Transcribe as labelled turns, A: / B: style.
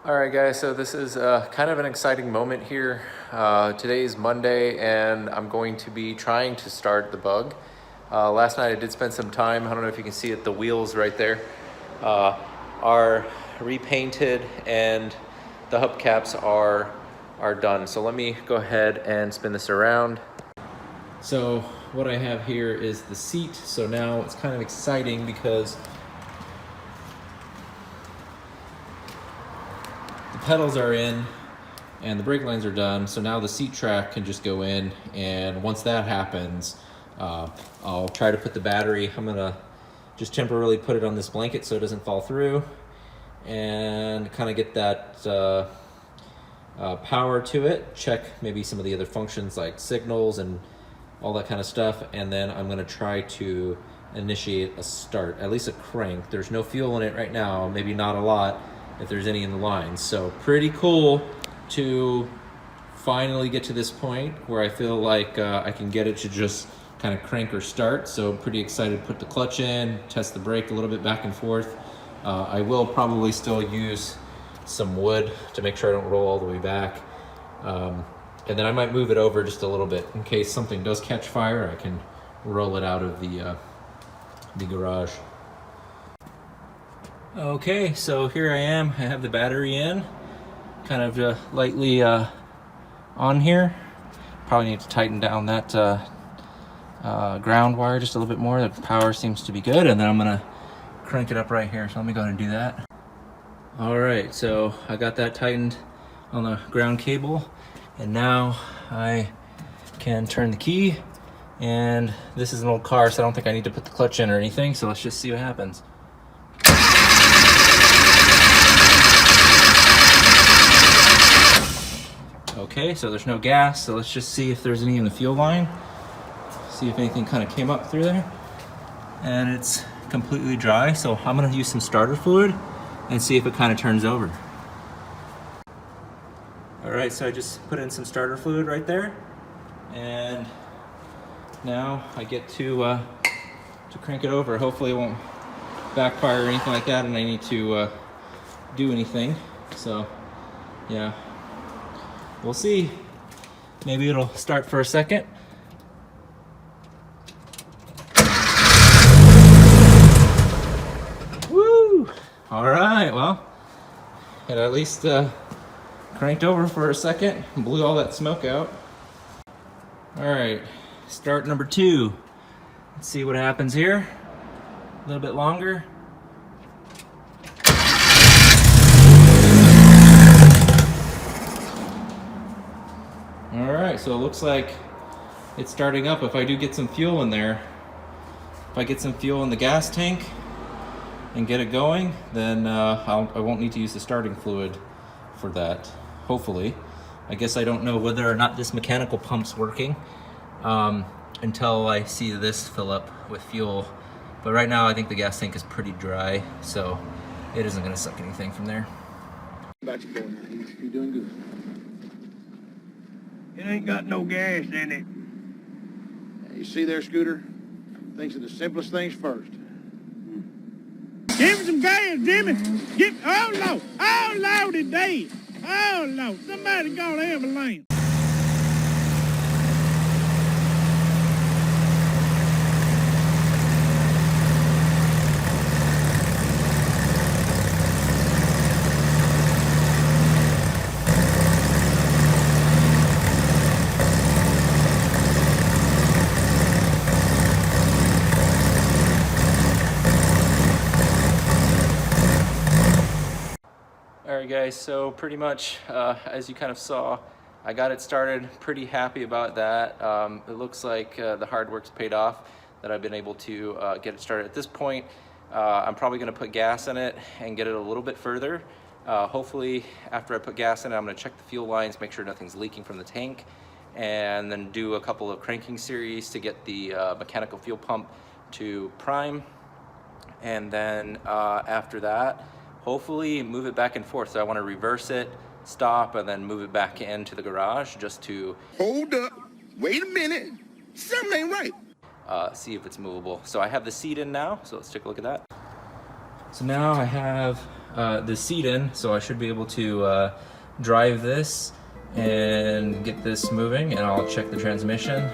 A: All right, guys, so this is kind of an exciting moment here. Today is Monday, and I'm going to be trying to start the bug. Last night I did spend some time. I don't know if you can see it, the wheels right there are repainted, and the hubcaps are done. So let me go ahead and spin this around. So what I have here is the seat. So now it's kind of exciting because the pedals are in and the brake lines are done. So now the seat track can just go in, and once that happens, I'll try to put the battery. I'm gonna just temporarily put it on this blanket so it doesn't fall through, and kind of get that power to it, check maybe some of the other functions like signals and all that kind of stuff, and then I'm gonna try to initiate a start, at least a crank. There's no fuel in it right now, maybe not a lot if there's any in the lines. So pretty cool to finally get to this point where I feel like I can get it to just kind of crank or start. So pretty excited to put the clutch in, test the brake a little bit back and forth. I will probably still use some wood to make sure I don't roll all the way back. And then I might move it over just a little bit in case something does catch fire. I can roll it out of the garage. Okay, so here I am. I have the battery in, kind of lightly on here. Probably need to tighten down that ground wire just a little bit more. The power seems to be good, and then I'm gonna crank it up right here. So let me go ahead and do that. All right, so I got that tightened on the ground cable, and now I can turn the key. And this is an old car, so I don't think I need to put the clutch in or anything. So let's just see what happens. Okay, so there's no gas, so let's just see if there's any in the fuel line. See if anything kind of came up through there. And it's completely dry, so I'm gonna use some starter fluid and see if it kind of turns over. All right, so I just put in some starter fluid right there, and now I get to crank it over. Hopefully it won't backfire or anything like that, and I need to do anything. So yeah, we'll see. Maybe it'll start for a second. Woo! All right, well, it at least cranked over for a second and blew all that smoke out. All right, start number 2. Let's see what happens here. A little bit longer. All right, so it looks like it's starting up. If I do get some fuel in there, if I get some fuel in the gas tank and get it going, then I won't need to use the starting fluid for that, hopefully. I guess I don't know whether or not this mechanical pump's working until I see this fill up with fuel. But right now I think the gas tank is pretty dry, so it isn't gonna suck anything from there.
B: About your boy, you're doing good.
C: It ain't got no gas in it.
B: You see there, Scooter? Things are the simplest things first.
C: Give me some gas, Jimmy. Oh Lord, it's dead. Oh Lord, somebody call the ambulance.
A: Alright guys, so pretty much as you kind of saw, I got it started. Pretty happy about that. It looks like the hard work's paid off, that I've been able to get it started. At this point, I'm probably going to put gas in it and get it a little bit further. Hopefully after I put gas in it, I'm going to check the fuel lines, make sure nothing's leaking from the tank, and then do a couple of cranking series to get the mechanical fuel pump to prime. And then after that, hopefully move it back and forth. So I want to reverse it, stop, and then move it back into the garage just to
D: hold up, wait a minute, something ain't right.
A: See if it's movable. So I have the seat in now, so let's take a look at that. So now I have the seat in, so I should be able to drive this and get this moving, and I'll check the transmission.